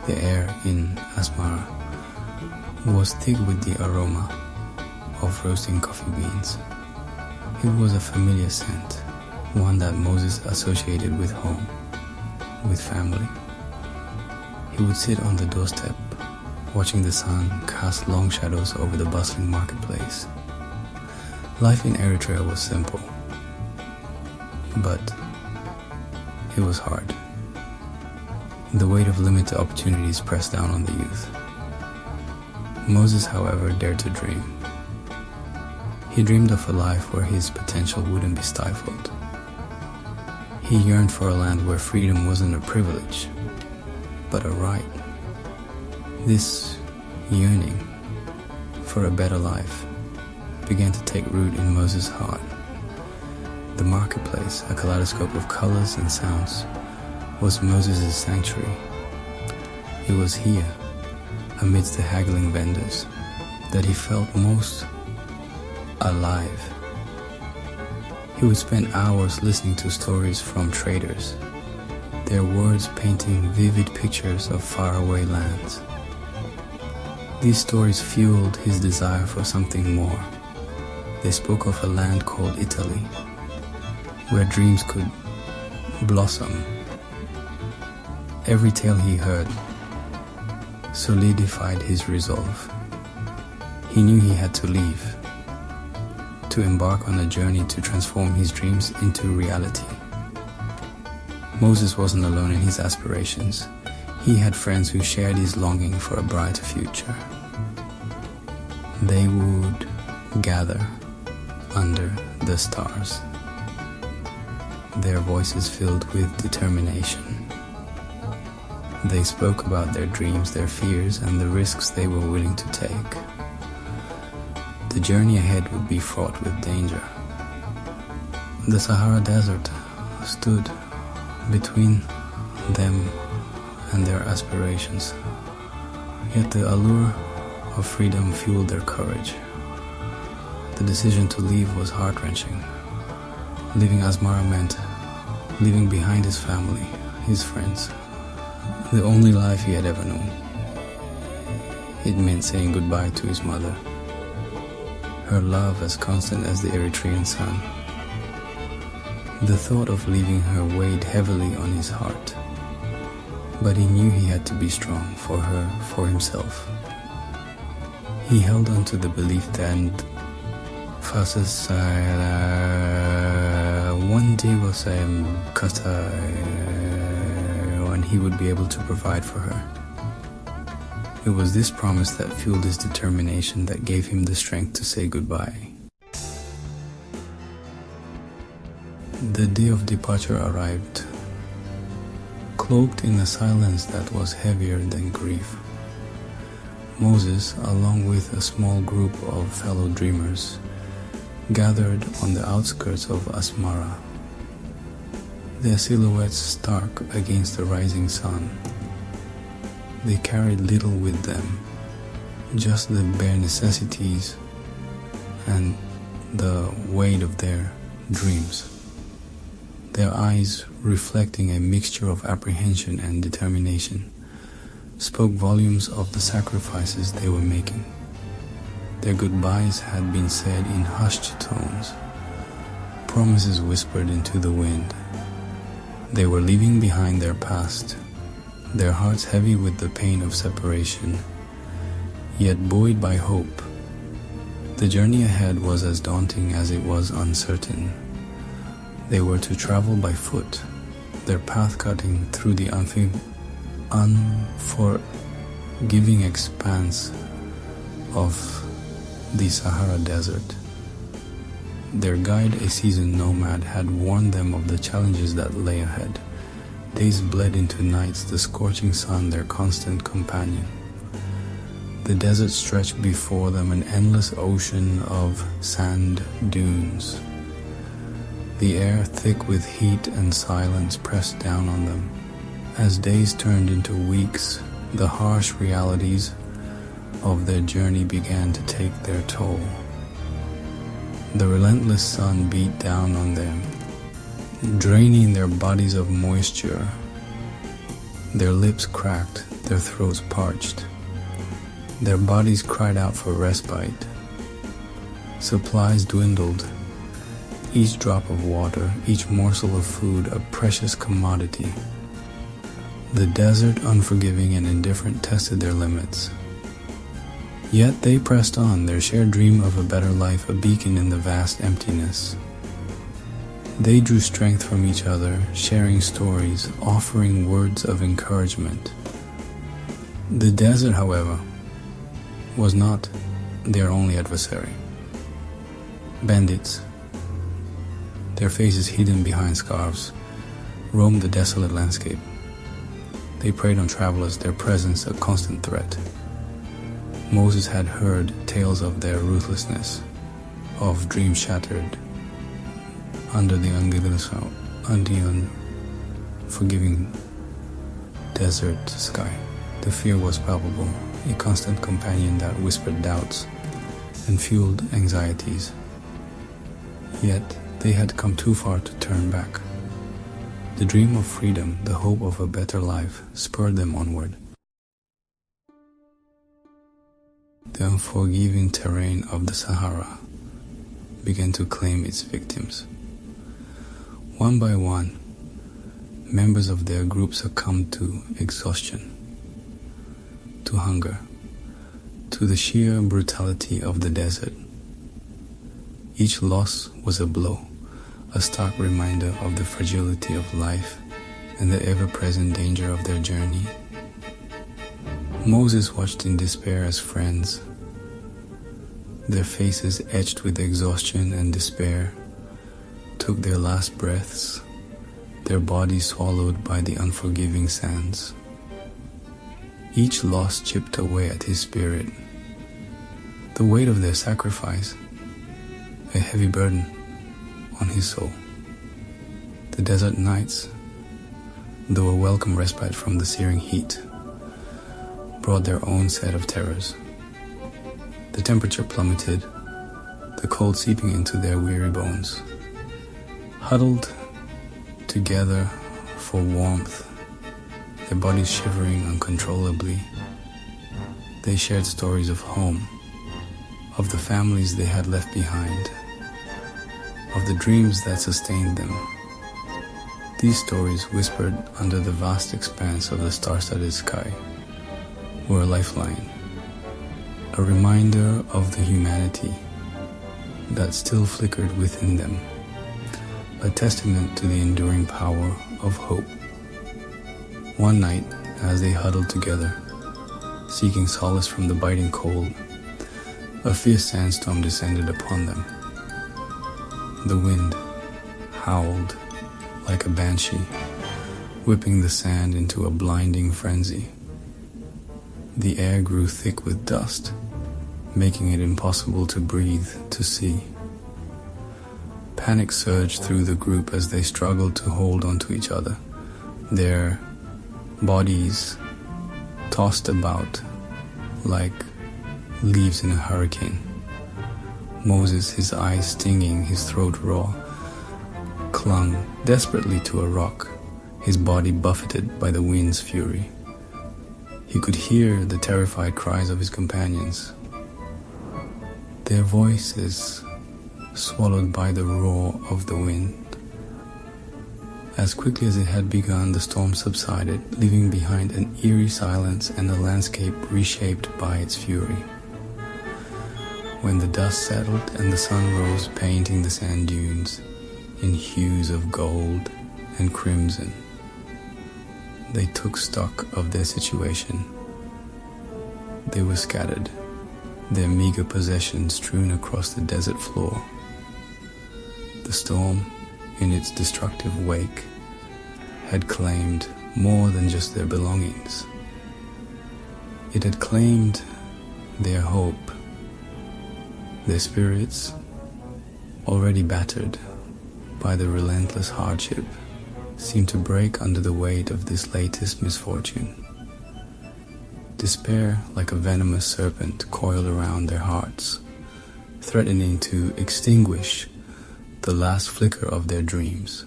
The air in Asmara was thick with the aroma of roasting coffee beans. It was a familiar scent, one that Moses associated with home, with family. He would sit on the doorstep, watching the sun cast long shadows over the bustling marketplace. Life in Eritrea was simple, but it was hard. The weight of limited opportunities pressed down on the youth. Moses, however, dared to dream. He dreamed of a life where his potential wouldn't be stifled. He yearned for a land where freedom wasn't a privilege, but a right. This yearning for a better life began to take root in Moses' heart. The marketplace, a kaleidoscope of colors and sounds, was Moses' sanctuary. It was here, amidst the haggling vendors, that he felt most alive. He would spend hours listening to stories from traders, their words painting vivid pictures of faraway lands. These stories fueled his desire for something more. They spoke of a land called Italy, where dreams could blossom. Every tale he heard solidified his resolve. He knew he had to leave, to embark on a journey to transform his dreams into reality. Moses wasn't alone in his aspirations. He had friends who shared his longing for a brighter future. They would gather under the stars, their voices filled with determination. They spoke about their dreams, their fears, and the risks they were willing to take. The journey ahead would be fraught with danger. The Sahara Desert stood between them and their aspirations. Yet the allure of freedom fueled their courage. The decision to leave was heart-wrenching. Leaving Asmara meant leaving behind his family, his friends, the only life he had ever known. It meant saying goodbye to his mother, her love as constant as the Eritrean sun. The thought of leaving her weighed heavily on his heart, but he knew he had to be strong for her, for himself. He held on to the belief that one day and he would be able to provide for her. It was this promise that fueled his determination, that gave him the strength to say goodbye. The day of departure arrived, cloaked in a silence that was heavier than grief. Moses, along with a small group of fellow dreamers, gathered on the outskirts of Asmara, their silhouettes stark against the rising sun. They carried little with them, just the bare necessities and the weight of their dreams. Their eyes, reflecting a mixture of apprehension and determination, spoke volumes of the sacrifices they were making. Their goodbyes had been said in hushed tones, promises whispered into the wind. They were leaving behind their past, their hearts heavy with the pain of separation, yet buoyed by hope. The journey ahead was as daunting as it was uncertain. They were to travel by foot, their path cutting through the unforgiving expanse of the Sahara Desert. Their guide, a seasoned nomad, had warned them of the challenges that lay ahead. Days bled into nights, the scorching sun their constant companion. The desert stretched before them, an endless ocean of sand dunes. The air, thick with heat and silence, pressed down on them. As days turned into weeks, the harsh realities of their journey began to take their toll. The relentless sun beat down on them, draining their bodies of moisture. Their lips cracked, their throats parched. Their bodies cried out for respite. Supplies dwindled. Each drop of water, each morsel of food, a precious commodity. The desert, unforgiving and indifferent, tested their limits. Yet they pressed on, their shared dream of a better life, a beacon in the vast emptiness. They drew strength from each other, sharing stories, offering words of encouragement. The desert, however, was not their only adversary. Bandits, their faces hidden behind scarves, roamed the desolate landscape. They preyed on travelers, their presence a constant threat. Moses had heard tales of their ruthlessness, of dreams shattered under the unforgiving desert sky. The fear was palpable, a constant companion that whispered doubts and fueled anxieties. Yet they had come too far to turn back. The dream of freedom, the hope of a better life, spurred them onward. The unforgiving terrain of the Sahara began to claim its victims. One by one, members of their group succumbed to exhaustion, to hunger, to the sheer brutality of the desert. Each loss was a blow, a stark reminder of the fragility of life and the ever-present danger of their journey. Moses watched in despair as friends, their faces etched with exhaustion and despair, took their last breaths, their bodies swallowed by the unforgiving sands. Each loss chipped away at his spirit. The weight of their sacrifice, a heavy burden on his soul. The desert nights, though a welcome respite from the searing heat, brought their own set of terrors. The temperature plummeted, the cold seeping into their weary bones. Huddled together for warmth, their bodies shivering uncontrollably, they shared stories of home, of the families they had left behind, of the dreams that sustained them. These stories, whispered under the vast expanse of the star-studded sky, were a lifeline, a reminder of the humanity that still flickered within them, a testament to the enduring power of hope. One night, as they huddled together, seeking solace from the biting cold, a fierce sandstorm descended upon them. The wind howled like a banshee, whipping the sand into a blinding frenzy. The air grew thick with dust, making it impossible to breathe, to see. Panic surged through the group as they struggled to hold onto each other, their bodies tossed about like leaves in a hurricane. Moses, his eyes stinging, his throat raw, clung desperately to a rock, his body buffeted by the wind's fury. He could hear the terrified cries of his companions, their voices swallowed by the roar of the wind. As quickly as it had begun, the storm subsided, leaving behind an eerie silence and a landscape reshaped by its fury. When the dust settled and the sun rose, painting the sand dunes in hues of gold and crimson, they took stock of their situation. They were scattered, their meager possessions strewn across the desert floor. The storm, in its destructive wake, had claimed more than just their belongings. It had claimed their hope, their spirits, already battered by the relentless hardship, seemed to break under the weight of this latest misfortune. Despair, like a venomous serpent, coiled around their hearts, threatening to extinguish the last flicker of their dreams.